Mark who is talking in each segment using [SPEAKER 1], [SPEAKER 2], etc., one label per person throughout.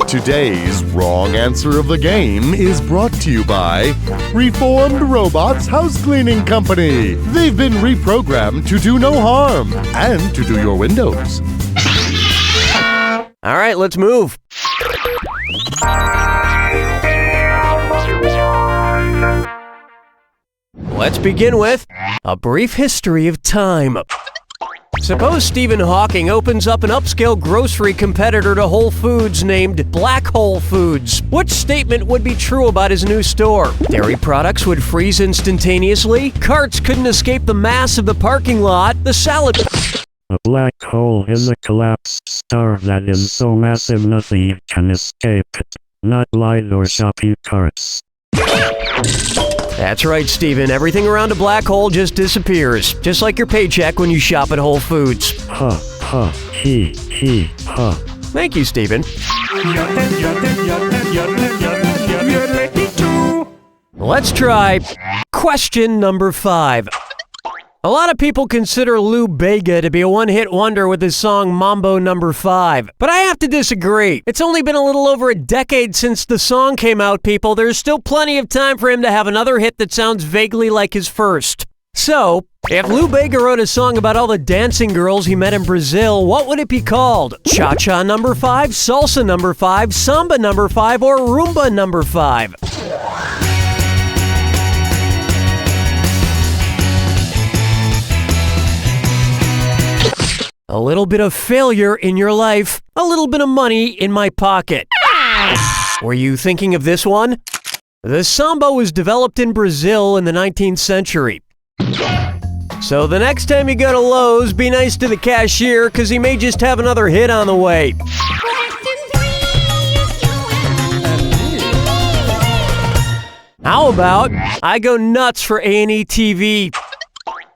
[SPEAKER 1] Today's wrong answer of the game is brought to you by Reformed Robots Housecleaning Company. They've been reprogrammed to do no harm and to do your windows.
[SPEAKER 2] All right, let's move. Let's begin with a brief history of time. Suppose Stephen Hawking opens up an upscale grocery competitor to Whole Foods named Black Hole Foods. Which statement would be true about his new store? Dairy products would freeze instantaneously, carts couldn't escape the mass of the parking lot, the salad...
[SPEAKER 3] A black hole is a collapsed star that is so massive nothing can escape it. Not light or shopping carts.
[SPEAKER 2] That's right, Stephen. Everything around a black hole just disappears. Just like your paycheck when you shop at Whole Foods.
[SPEAKER 3] Ha, ha, he, ha.
[SPEAKER 2] Thank you, Stephen. Let's try question number 5. A lot of people consider Lou Bega to be a one-hit wonder with his song Mambo No. 5. But I have to disagree. It's only been a little over a decade since the song came out, people. There's still plenty of time for him to have another hit that sounds vaguely like his first. So, if Lou Bega wrote a song about all the dancing girls he met in Brazil, what would it be called? Cha-Cha No. 5, Salsa No. 5, Samba No. 5, or Rumba No. 5? A little bit of failure in your life, a little bit of money in my pocket. Were you thinking of this one? The samba was developed in Brazil in the 19th century. So the next time you go to Lowe's, be nice to the cashier, because he may just have another hit on the way. How about I go nuts for A&E TV?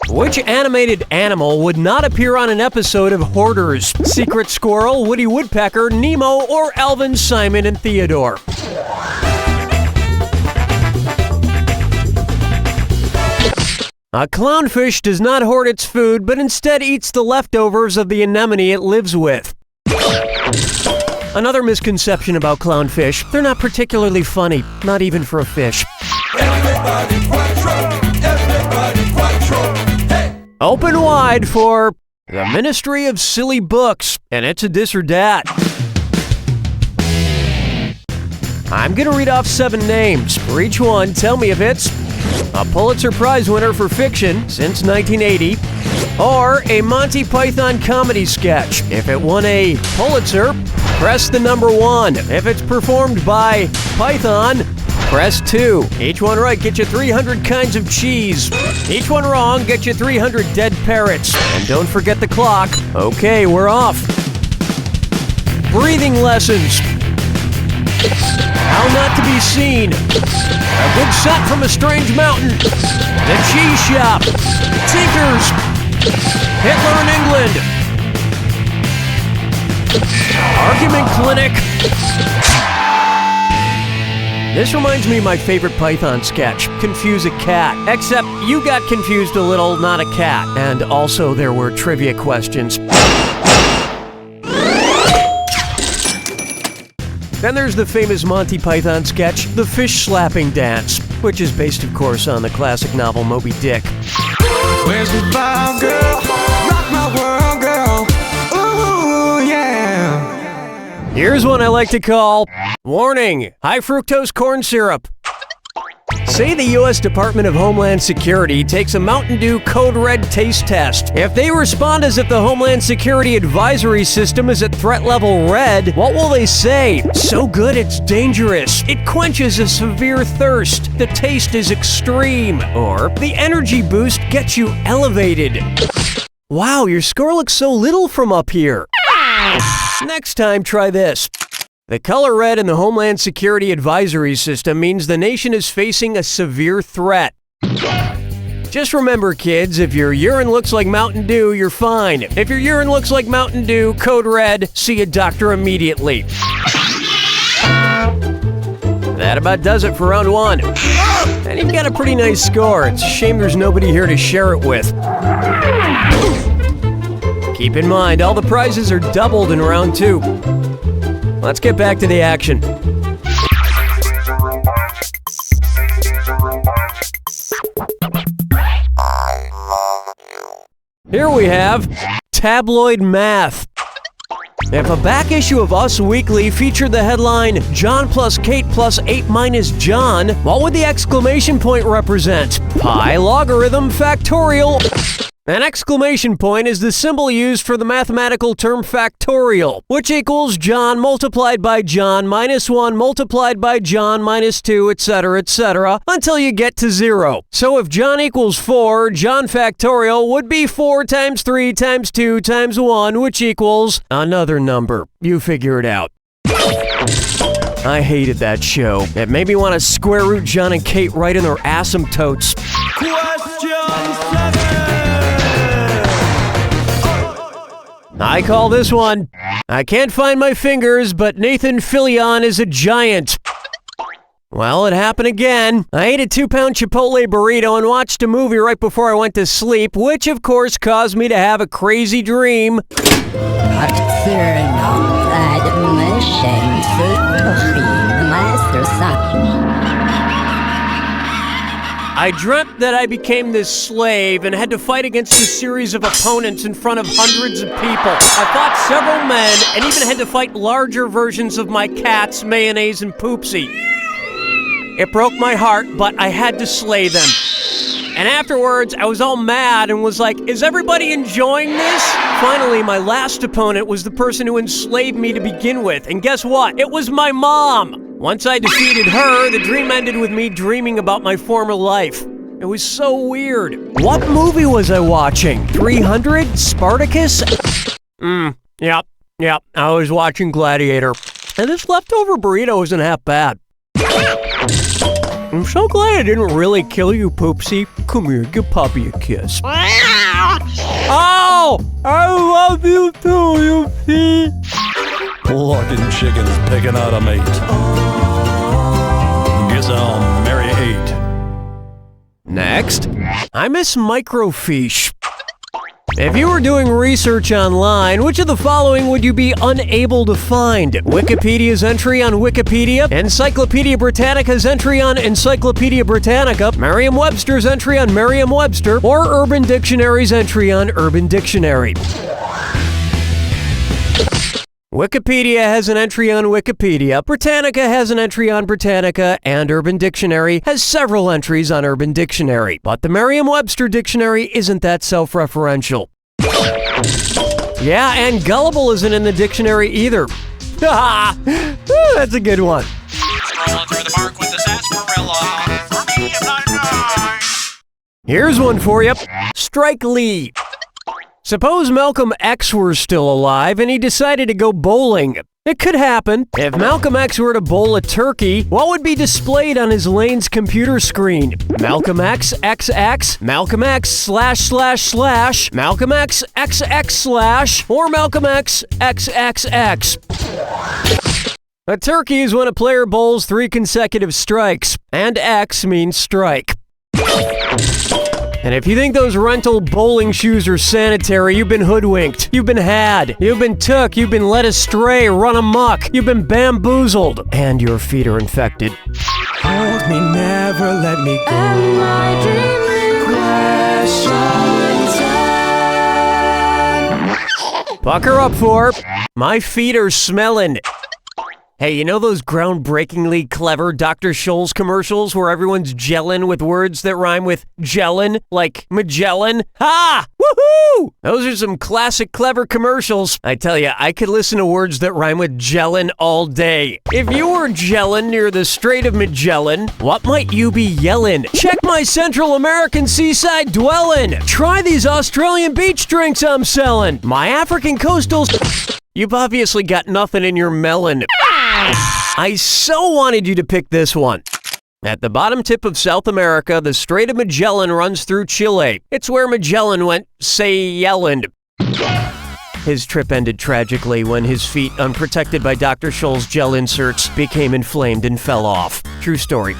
[SPEAKER 2] Which animated animal would not appear on an episode of Hoarders? Secret Squirrel, Woody Woodpecker, Nemo, or Alvin, Simon, and Theodore? A clownfish does not hoard its food, but instead eats the leftovers of the anemone it lives with. Another misconception about clownfish, they're not particularly funny, not even for a fish.
[SPEAKER 4] Everybody quattro, everybody quattro, hey!
[SPEAKER 2] Open wide for the Ministry of Silly Books, and it's a this or dat. I'm gonna read off 7 names. For each one, tell me if it's a Pulitzer Prize winner for fiction since 1980, or a Monty Python comedy sketch. If it won a Pulitzer, press the number 1. If it's performed by Python, press 2. Each one right, get you 300 kinds of cheese. Each one wrong, get you 300 dead parrots. And don't forget the clock. Okay, we're off. Breathing lessons. How not to be seen. A good set from a strange mountain. The cheese shop. Tinkers. Hitler in England. Argument clinic. This reminds me of my favorite Python sketch, Confuse a Cat. Except you got confused a little, not a cat. And also there were trivia questions. Then there's the famous Monty Python sketch, The Fish Slapping Dance, which is based, of course, on the classic novel Moby Dick.
[SPEAKER 4] Where's the vibe, girl? Rock my world, girl. Ooh, yeah.
[SPEAKER 2] Here's one I like to call, warning, high fructose corn syrup. Say the U.S. Department of Homeland Security takes a Mountain Dew Code Red taste test. If they respond as if the Homeland Security advisory system is at threat level red, what will they say? So good it's dangerous. It quenches a severe thirst. The taste is extreme. Or, the energy boost gets you elevated. Wow, your score looks so little from up here. Next time, try this. The color red in the Homeland Security Advisory System means the nation is facing a severe threat. Just remember, kids, if your urine looks like Mountain Dew, you're fine. If your urine looks like Mountain Dew, code red, see a doctor immediately. That about does it for round 1. And you've got a pretty nice score. It's a shame there's nobody here to share it with. Keep in mind, all the prizes are doubled in round 2. Let's get back to the action. Here we have tabloid math. If a back issue of Us Weekly featured the headline, John plus Kate plus 8 minus John, what would the exclamation point represent? Pi logarithm factorial. An exclamation point is the symbol used for the mathematical term factorial, which equals John multiplied by John minus 1 multiplied by John minus 2, etc., until you get to 0. So if John equals 4, John factorial would be 4 times 3 times 2 times 1, which equals another number. You figure it out. I hated that show. It made me want to square root John and Kate right in their asymptotes.
[SPEAKER 4] Question 7.
[SPEAKER 2] I call this one, I can't find my fingers, but Nathan Fillion is a giant. Well, it happened again. I ate a 2-pound Chipotle burrito and watched a movie right before I went to sleep, which of course caused me to have a crazy dream. I dreamt that I became this slave and had to fight against a series of opponents in front of hundreds of people. I fought several men and even had to fight larger versions of my cats, Mayonnaise and Poopsie. It broke my heart, but I had to slay them. And afterwards, I was all mad and was like, is everybody enjoying this? Finally, my last opponent was the person who enslaved me to begin with. And guess what? It was my mom. Once I defeated her, the dream ended with me dreaming about my former life. It was so weird. What movie was I watching? 300? Spartacus? Yep. I was watching Gladiator. And this leftover burrito isn't half bad. I'm so glad I didn't really kill you, Poopsie. Come here, give Poppy a kiss. Oh! I love you too, you see?
[SPEAKER 5] Plucking chickens, picking out a mate. Guess I'll marry 8.
[SPEAKER 2] Next, I miss microfiche. If you were doing research online, which of the following would you be unable to find? Wikipedia's entry on Wikipedia, Encyclopedia Britannica's entry on Encyclopedia Britannica, Merriam-Webster's entry on Merriam-Webster, or Urban Dictionary's entry on Urban Dictionary. Wikipedia has an entry on Wikipedia, Britannica has an entry on Britannica, and Urban Dictionary has several entries on Urban Dictionary. But the Merriam-Webster Dictionary isn't that self-referential. Yeah, and gullible isn't in the dictionary either. That's a good one.
[SPEAKER 6] Strolling through the park with the sarsaparilla. For me, if I die.
[SPEAKER 2] Here's one for you. Strike Lee. Suppose Malcolm X were still alive and he decided to go bowling. It could happen. If Malcolm X were to bowl a turkey, what would be displayed on his lane's computer screen? Malcolm X XX, Malcolm X //, Malcolm X XX / or Malcolm X XXX. A turkey is when a player bowls 3 consecutive strikes, and X means strike. And if you think those rental bowling shoes are sanitary, you've been hoodwinked. You've been had. You've been took. You've been led astray, run amok. You've been bamboozled. And your feet are infected.
[SPEAKER 4] Hold me, never let me go. Am I dreaming? Question 10.
[SPEAKER 2] Pucker up for my feet are smelling. Hey, you know those groundbreakingly clever Dr. Scholl's commercials where everyone's gelling with words that rhyme with gellin', like Magellan? Ha! Woohoo! Those are some classic clever commercials. I tell you, I could listen to words that rhyme with gellin' all day. If you were gelling near the Strait of Magellan, what might you be yelling? Check my Central American seaside dwellin'. Try these Australian beach drinks I'm selling. My African coastal... You've obviously got nothing in your melon. I so wanted you to pick this one. At the bottom tip of South America, the Strait of Magellan runs through Chile. It's where Magellan went say-yelling. His trip ended tragically when his feet, unprotected by Dr. Scholl's gel inserts, became inflamed and fell off. True story.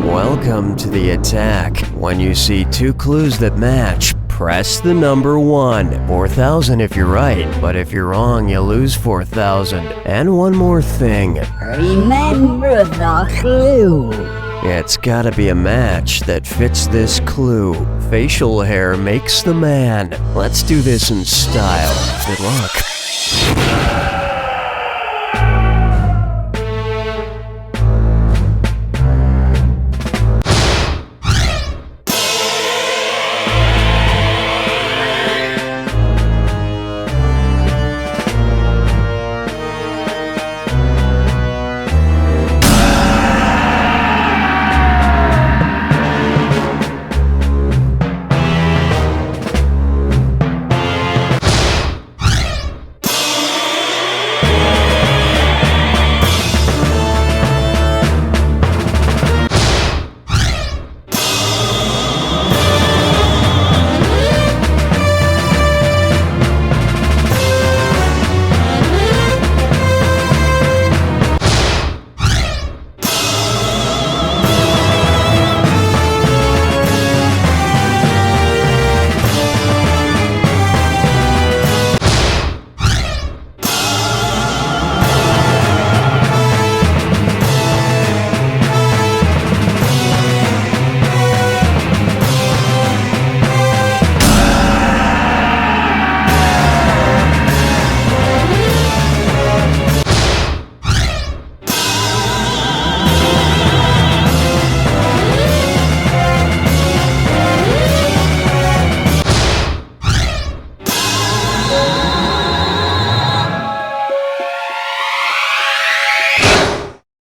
[SPEAKER 2] Welcome to the attack. When you see 2 clues that match, press the number 1. 4,000 if you're right, but if you're wrong, you lose 4,000. And one more thing.
[SPEAKER 7] Remember the clue.
[SPEAKER 2] It's gotta be a match that fits this clue. Facial hair makes the man. Let's do this in style. Good luck.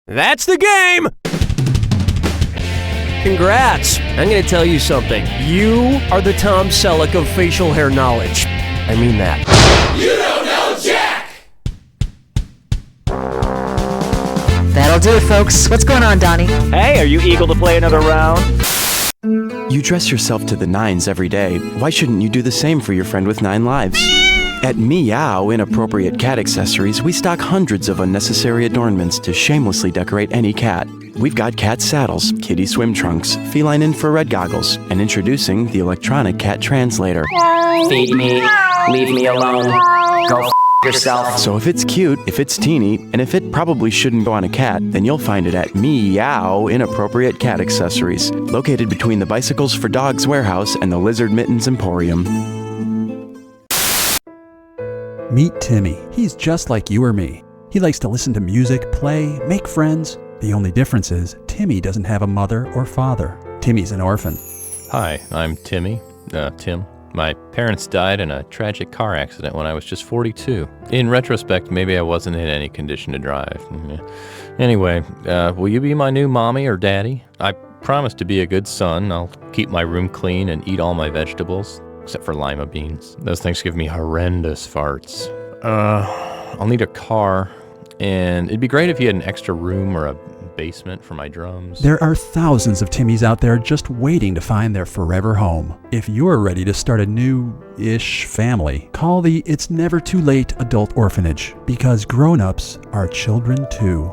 [SPEAKER 2] That's the game! Congrats! I'm gonna tell you something. You are the Tom Selleck of facial hair knowledge. I mean that.
[SPEAKER 6] You don't know Jack!
[SPEAKER 8] That'll do it, folks. What's going on, Donnie?
[SPEAKER 9] Hey, are you eager to play another round?
[SPEAKER 10] You dress yourself to the nines every day. Why shouldn't you do the same for your friend with 9 lives? At Meow Inappropriate Cat Accessories, we stock hundreds of unnecessary adornments to shamelessly decorate any cat. We've got cat saddles, kitty swim trunks, feline infrared goggles, and introducing the electronic cat translator.
[SPEAKER 9] Feed me. Leave me alone. Go yourself.
[SPEAKER 10] So if it's cute, if it's teeny, and if it probably shouldn't go on a cat, then you'll find it at Meow Inappropriate Cat Accessories, located between the Bicycles for Dogs warehouse and the Lizard Mittens Emporium.
[SPEAKER 11] Meet Timmy. He's just like you or me. He likes to listen to music, play, make friends. The only difference is Timmy doesn't have a mother or father. Timmy's an orphan.
[SPEAKER 12] Hi, I'm Tim. My parents died in a tragic car accident when I was just 42. In retrospect, maybe I wasn't in any condition to drive. Anyway, will you be my new mommy or daddy? I promise to be a good son. I'll keep my room clean and eat all my vegetables, except for lima beans. Those things give me horrendous farts. I'll need a car, and it'd be great if you had an extra room or a basement for my drums.
[SPEAKER 11] There are thousands of Timmys out there just waiting to find their forever home. If you're ready to start a new-ish family, call the It's Never Too Late Adult Orphanage, because grown-ups are children too.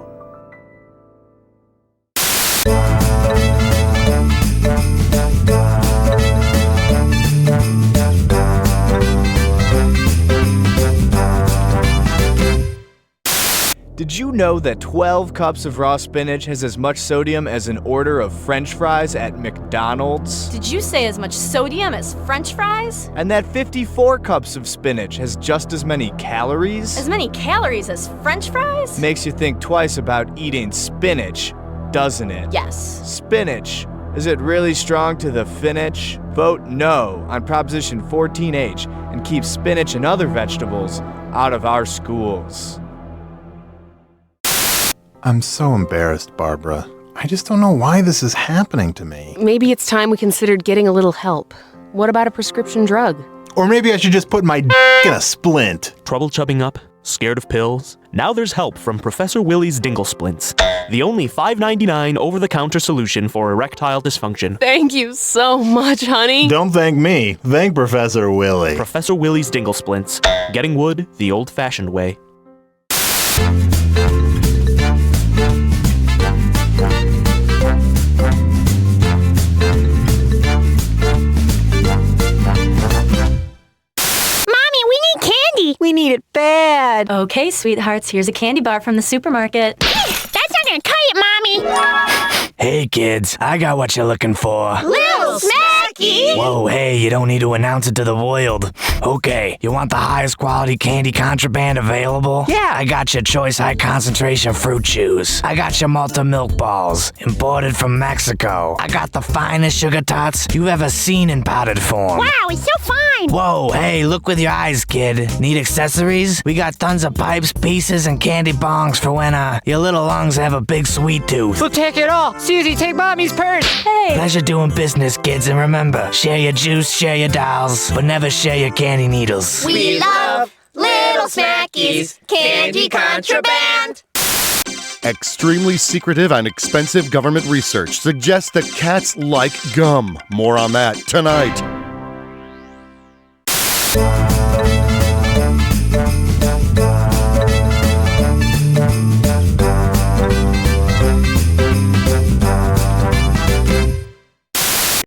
[SPEAKER 13] Did you know that 12 cups of raw spinach has as much sodium as an order of French fries at McDonald's?
[SPEAKER 14] Did you say as much sodium as French fries?
[SPEAKER 13] And that 54 cups of spinach has just as many calories?
[SPEAKER 14] As many calories as French fries?
[SPEAKER 13] Makes you think twice about eating spinach, doesn't it?
[SPEAKER 14] Yes.
[SPEAKER 13] Spinach. Is it really strong to the finish? Vote no on Proposition 14H and keep spinach and other vegetables out of our schools.
[SPEAKER 15] I'm so embarrassed, Barbara. I just don't know why this is happening to me.
[SPEAKER 16] Maybe it's time we considered getting a little help. What about a prescription drug?
[SPEAKER 15] Or maybe I should just put my in a splint.
[SPEAKER 17] Trouble chubbing up? Scared of pills? Now there's help from Professor Willie's Dingle Splints, the only $5.99 over-the-counter solution for erectile dysfunction.
[SPEAKER 16] Thank you so much, honey.
[SPEAKER 15] Don't thank me. Thank Professor Willie.
[SPEAKER 17] Professor Willie's Dingle Splints. Getting wood the old-fashioned way.
[SPEAKER 8] need it bad.
[SPEAKER 14] Okay, sweethearts, here's a candy bar from the supermarket.
[SPEAKER 18] That's not gonna cut it, Mommy.
[SPEAKER 19] Hey, kids, I got what you're looking for.
[SPEAKER 18] Little Smacky!
[SPEAKER 19] Whoa, hey, you don't need to announce it to the world. Okay, you want the highest quality candy contraband available? Yeah, I got your choice high concentration fruit chews. I got your Malta milk balls, imported from Mexico. I got the finest sugar tots you've ever seen in powdered form.
[SPEAKER 18] Wow, it's so fine.
[SPEAKER 19] Whoa, hey, look with your eyes, kid. Need accessories? We got tons of pipes, pieces, and candy bongs for when, your little lungs have a big sweet tooth.
[SPEAKER 8] We'll take it all. Susie, take Mommy's purse.
[SPEAKER 14] Hey!
[SPEAKER 19] Pleasure doing business, kids, and remember, share your juice, share your dolls, but never share your candy needles.
[SPEAKER 18] We love Little Smackies candy contraband.
[SPEAKER 1] Extremely secretive and expensive government research suggests that cats like gum. More on that tonight.